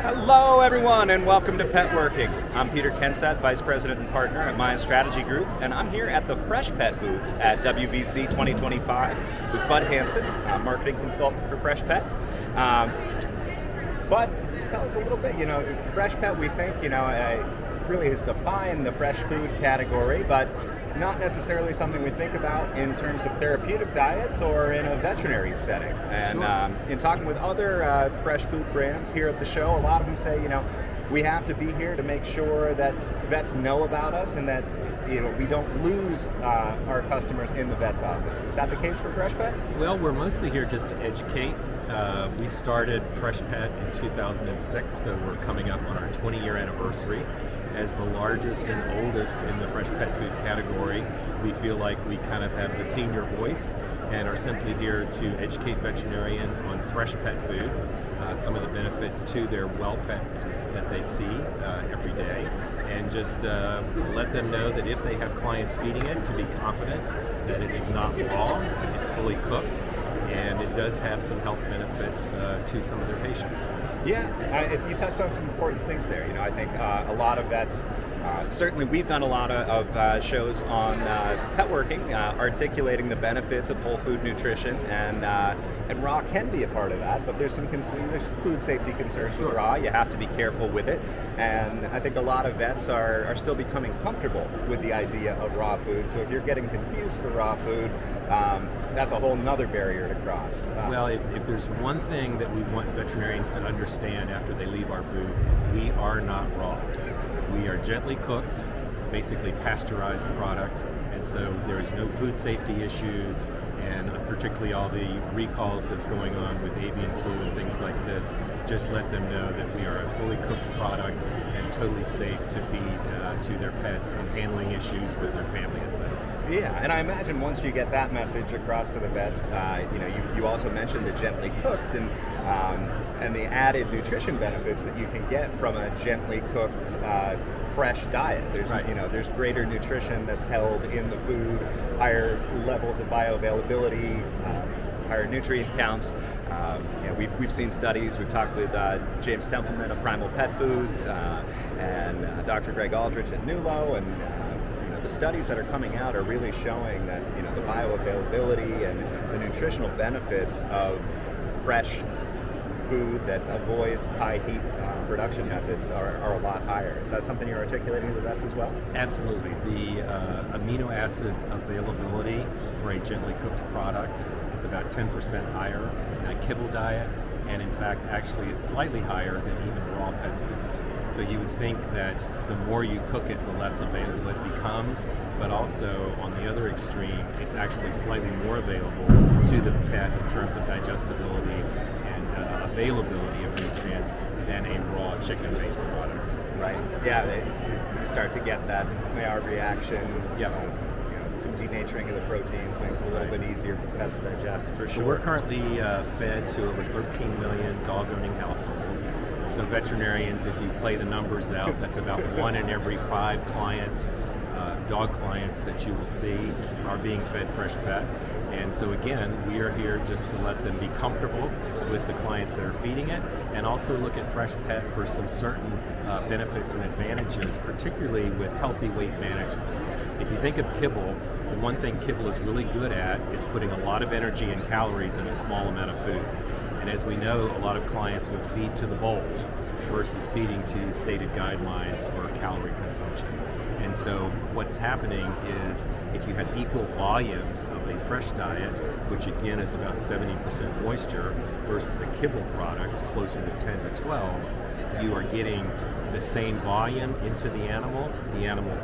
Hello everyone and welcome to Petworking. I'm Peter Kenseth, Vice President and Partner at Mind Strategy Group, and I'm here at the Freshpet booth at WVC 2025 with Bud Hanson, Marketing Consultant for Freshpet. Bud, tell us a little bit, Freshpet we think, really has defined the fresh food category, but not necessarily something we think about in terms of therapeutic diets or in a veterinary setting. And in talking with other fresh food brands here at the show, a lot of them say, we have to be here to make sure that vets know about us and that we don't lose our customers in the vet's office. Is that the case for Freshpet? Well, we're mostly here just to educate. We started Freshpet in 2006, so we're coming up on our 20-year anniversary. As the largest and oldest in the fresh pet food category, we feel like we kind of have the senior voice and are simply here to educate veterinarians on fresh pet food, some of the benefits to their well pet that they see every day, and just let them know that if they have clients feeding it, to be confident that it is not raw, it's fully cooked, and it does have some health benefits to some of their patients. Yeah, you touched on some important things there. I think a lot of vets, certainly we've done a lot of shows on Petworking, articulating the benefits of whole food nutrition, and raw can be a part of that, but there's there's food safety concerns with raw. You have to be careful with it, and I think a lot of vets are still becoming comfortable with the idea of raw food, so if you're getting confused for raw food, that's a whole nother barrier to cross. Well, if there's one thing that we want veterinarians to understand after they leave our booth is we are not raw. We are gently cooked, basically pasteurized product, and so there is no food safety issues, and particularly all the recalls that's going on with avian flu and things like this. Just let them know that we are a fully cooked product and totally safe to feed to their pets and handling issues with their family, etc. Yeah, and I imagine once you get that message across to the vets, you also mentioned the gently cooked and the added nutrition benefits that you can get from a gently cooked fresh diet. There's greater nutrition that's held in the food, higher levels of bioavailability, higher nutrient counts. We've seen studies. We've talked with James Templeman of Primal Pet Foods and Dr. Greg Aldrich at Nulo, and the studies that are coming out are really showing that the bioavailability and the nutritional benefits of fresh food that avoids high heat production methods are a lot higher. Is that something you're articulating to the vets as well? Absolutely. The amino acid availability for a gently cooked product is about 10% higher than a kibble diet, and in fact, actually, it's slightly higher than even raw pet foods. So you would think that the more you cook it, the less available it becomes, but also on the other extreme, it's actually slightly more available to the pet in terms of digestibility and availability of nutrients than a raw chicken-based product. Right. Yeah, you start to get that Maillard reaction. Yep. Some denaturing of the proteins makes it a little bit easier for pets to digest, for sure. We're currently fed to over 13 million dog-owning households. So veterinarians, if you play the numbers out, that's about 1 in every 5 clients, dog clients that you will see are being fed Freshpet. And so again, we are here just to let them be comfortable with the clients that are feeding it, and also look at Freshpet for some certain benefits and advantages, particularly with healthy weight management. If you think of kibble, the one thing kibble is really good at is putting a lot of energy and calories in a small amount of food. And as we know, a lot of clients would feed to the bowl versus feeding to stated guidelines for calorie consumption. And so what's happening is if you have equal volumes of a fresh diet, which again is about 70% moisture, versus a kibble product closer to 10 to 12, you are getting the same volume into the animal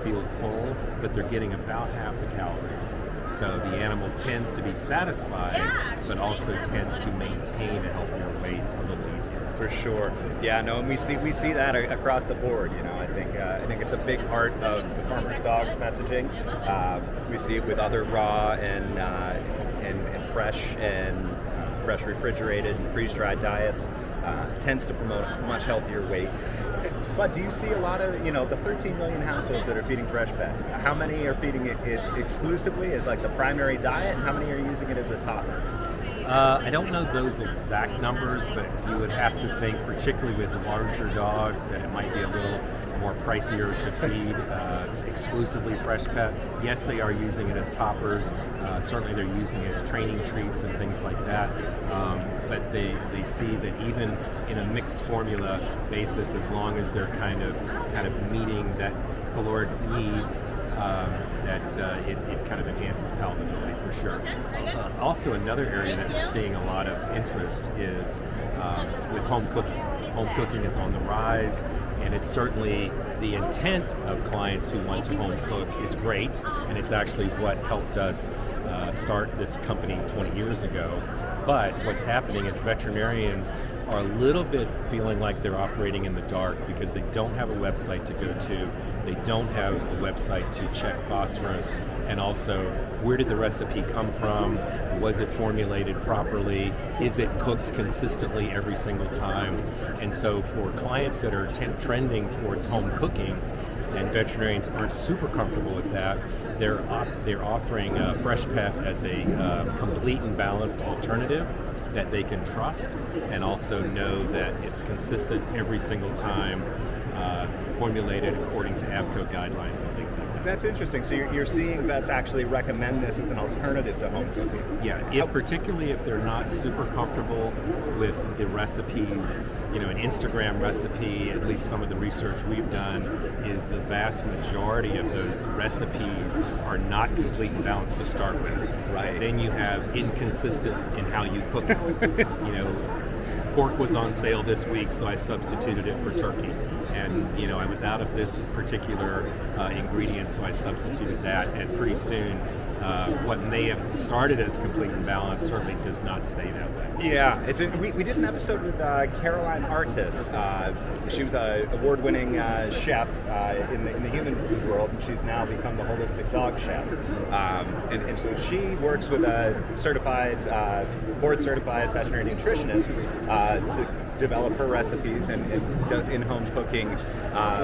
feels full, but they're getting about half the calories. So the animal tends to be satisfied, but also tends to maintain a healthier weight a little easier. For sure. Yeah, no, and we see that across the board. I think it's a big part of the farmer's dog messaging. We see it with other raw and fresh and fresh refrigerated and freeze-dried diets. Tends to promote a much healthier weight. But do you see a lot of, the 13 million households that are feeding Freshpet? How many are feeding it exclusively as like the primary diet, and how many are using it as a topper? I don't know those exact numbers, but you would have to think, particularly with larger dogs, that it might be a little more pricier to feed exclusively Freshpet. Yes, they are using it as toppers. Certainly they're using it as training treats and things like that. But they see that even in a mixed formula basis, as long as they're kind of meeting that caloric needs, it kind of enhances palatability for sure. Also, another area that we're seeing a lot of interest is with home cooking. Home cooking is on the rise, and it's certainly the intent of clients who want to home cook is great, and it's actually what helped us start this company 20 years ago. But what's happening is veterinarians are a little bit feeling like they're operating in the dark because they don't have a website to go to, they don't have a website to check phosphorus, and also where did the recipe come from, was it formulated properly, is it cooked consistently every single time. And so for clients that are trending towards home cooking, and veterinarians aren't super comfortable with that, they're offering Freshpet as a complete and balanced alternative that they can trust and also know that it's consistent every single time, formulated according to AVCO guidelines and things like that. That's interesting. So you're seeing vets actually recommend this as an alternative to home cooking. Yeah, particularly if they're not super comfortable with the recipes. You know, an Instagram recipe, at least some of the research we've done, is the vast majority of those recipes are not complete and balanced to start with. Right. Then you have inconsistent in how you cook it. You know, pork was on sale this week, so I substituted it for turkey. And, you know, I was out of this particular ingredient, so I substituted that. And pretty soon, what may have started as complete and balanced certainly does not stay that way. Yeah, we did an episode with Caroline Artis. She was an award-winning chef in the human food world, and she's now become the holistic dog chef. And so she works with a board-certified veterinary nutritionist to develop her recipes and does in-home cooking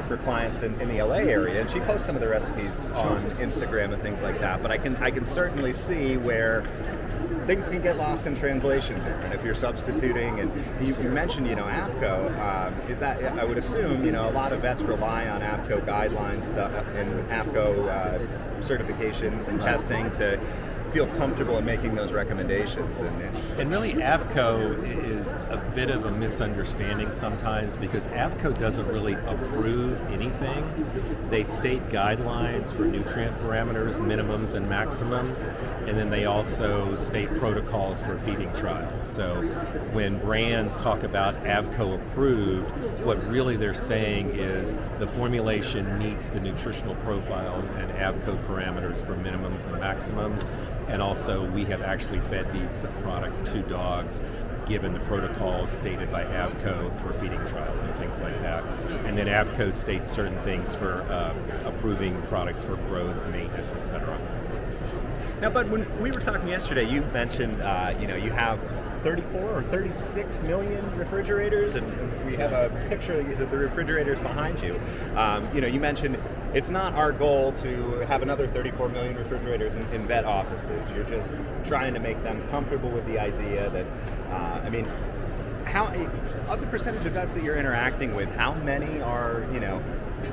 for clients in the LA area. And she posts some of the recipes on Instagram and things like that. But I can certainly see where things can get lost in translation there. And if you're substituting, and you mentioned, AVCO, is that, I would assume, a lot of vets rely on AVCO guidelines and AVCO certifications and testing to feel comfortable in making those recommendations. And really, AVCO is a bit of a misunderstanding sometimes because AVCO doesn't really approve anything. They state guidelines for nutrient parameters, minimums and maximums, and then they also state protocols for feeding trials. So when brands talk about AVCO approved, what really they're saying is the formulation meets the nutritional profiles and AVCO parameters for minimums and maximums. And also, we have actually fed these products to dogs, given the protocols stated by AVCO for feeding trials and things like that. And then AVCO states certain things for approving products for growth, maintenance, etc. Now, Bud, when we were talking yesterday, you mentioned, you have 34 or 36 million refrigerators, and we have a picture of the refrigerators behind you. You mentioned it's not our goal to have another 34 million refrigerators in vet offices. You're just trying to make them comfortable with the idea that, how of the percentage of vets that you're interacting with, how many are,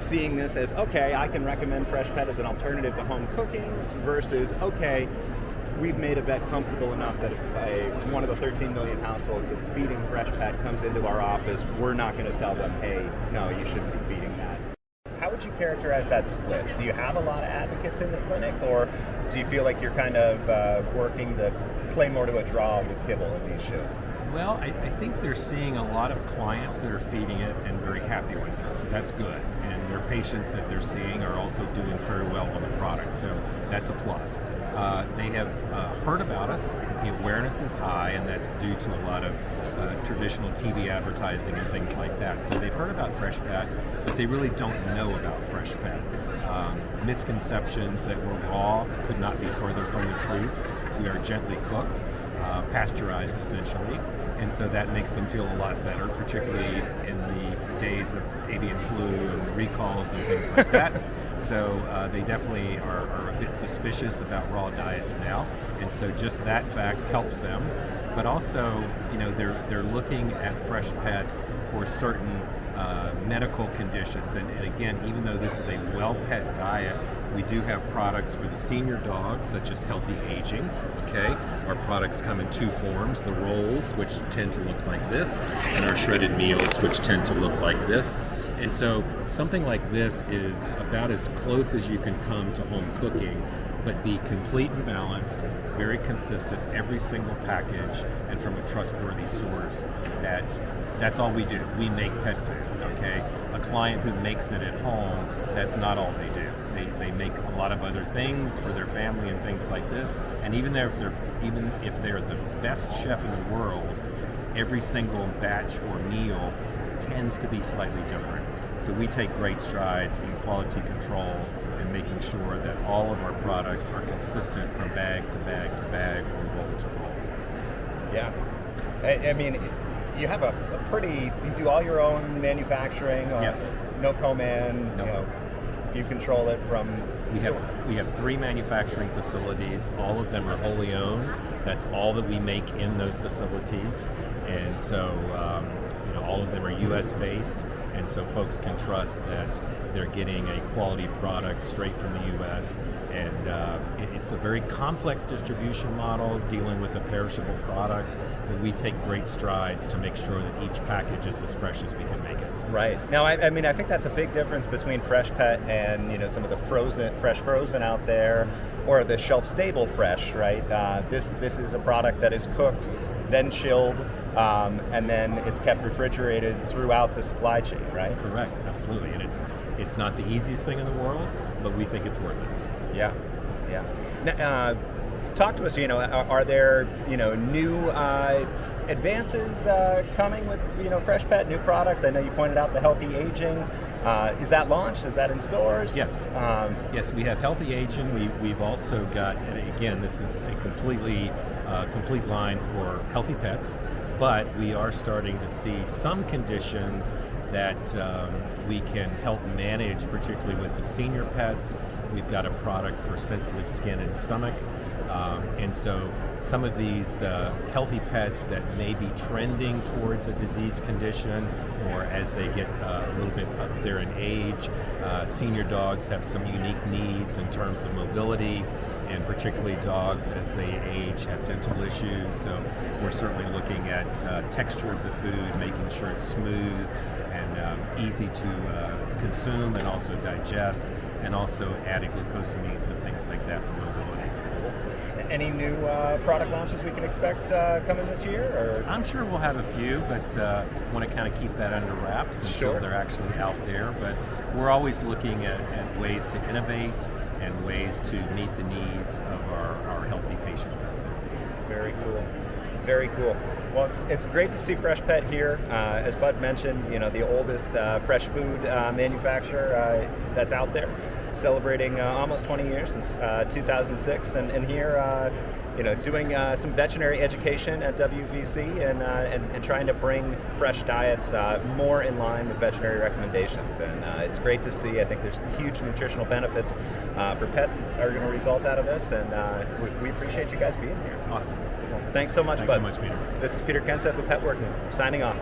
seeing this as, okay, I can recommend Freshpet as an alternative to home cooking versus, okay, we've made a vet comfortable enough that if one of the 13 million households that's feeding Freshpet comes into our office, we're not going to tell them, hey, no, you shouldn't be feeding that. How would you characterize that split? Do you have a lot of advocates in the clinic, or do you feel like you're kind of working to play more to a draw with kibble at these shows? Well, I think they're seeing a lot of clients that are feeding it and very happy with it, so that's good. And their patients that they're seeing are also doing very well on the product, so that's a plus. They have heard about us. The awareness is high, and that's due to a lot of traditional TV advertising and things like that. So they've heard about Freshpet, but they really don't know about Freshpet. Misconceptions that we're raw could not be further from the truth. We are gently cooked, pasteurized essentially, and so that makes them feel a lot better, particularly in the days of avian flu and recalls and things like that. So they definitely are a bit suspicious about raw diets now, and so just that fact helps them. but also, they're looking at Freshpet for certain medical conditions. And again, even though this is a well-pet diet, we do have products for the senior dogs, such as healthy aging. Okay, our products come in two forms: the rolls, which tend to look like this, and our shredded meals, which tend to look like this. And so something like this is about as close as you can come to home cooking, but be complete and balanced, very consistent, every single package, and from a trustworthy source. That's all we do. We make pet food, okay? A client who makes it at home, that's not all they do. They make a lot of other things for their family and things like this. And even if they're the best chef in the world, every single batch or meal tends to be slightly different. So we take great strides in quality control and making sure that all of our products are consistent from bag to bag to bag or roll to roll. Yeah. I mean, you have you do all your own manufacturing? Yes. No co-man? No. You control it from... We have 3 manufacturing facilities. All of them are wholly owned. That's all that we make in those facilities. And so, all of them are U.S. based. And so folks can trust that they're getting a quality product straight from the U.S. And it's a very complex distribution model dealing with a perishable product, but we take great strides to make sure that each package is as fresh as we can make it. Right. Now, I mean, I think that's a big difference between Freshpet and some of the fresh frozen out there, or the shelf-stable fresh, right? This is a product that is cooked, then chilled, and then it's kept refrigerated throughout the supply chain, right? Correct, absolutely. And it's not the easiest thing in the world, but we think it's worth it. Yeah. Now, talk to us. Are there new advances coming with Freshpet, new products? I know you pointed out the healthy aging. Is that launched? Is that in stores? Yes. Yes, we have healthy aging. We've also got, and again, this is a complete line for healthy pets, but we are starting to see some conditions that we can help manage, particularly with the senior pets. We've got a product for sensitive skin and stomach. And so some of these healthy pets that may be trending towards a disease condition, or as they get a little bit up there in age, senior dogs have some unique needs in terms of mobility, and particularly dogs as they age have dental issues. So we're certainly looking at texture of the food, making sure it's smooth and easy to consume and also digest, and also added glucosamines and things like that for mobility. Any new product launches we can expect coming this year? Or? I'm sure we'll have a few, but want to kind of keep that under wraps until they're actually out there. But we're always looking at ways to innovate and ways to meet the needs of our healthy patients out there. Very cool. Very cool. Well, it's great to see Freshpet here. As Bud mentioned, the oldest fresh food manufacturer that's out there, celebrating almost 20 years since 2006, and here, doing some veterinary education at WVC and trying to bring fresh diets more in line with veterinary recommendations. And it's great to see. I think there's huge nutritional benefits for pets that are going to result out of this, and we appreciate you guys being here. Awesome. Well, thanks so much, Bud. Thanks so much, Peter. This is Peter Kenseth with Petworking, signing off.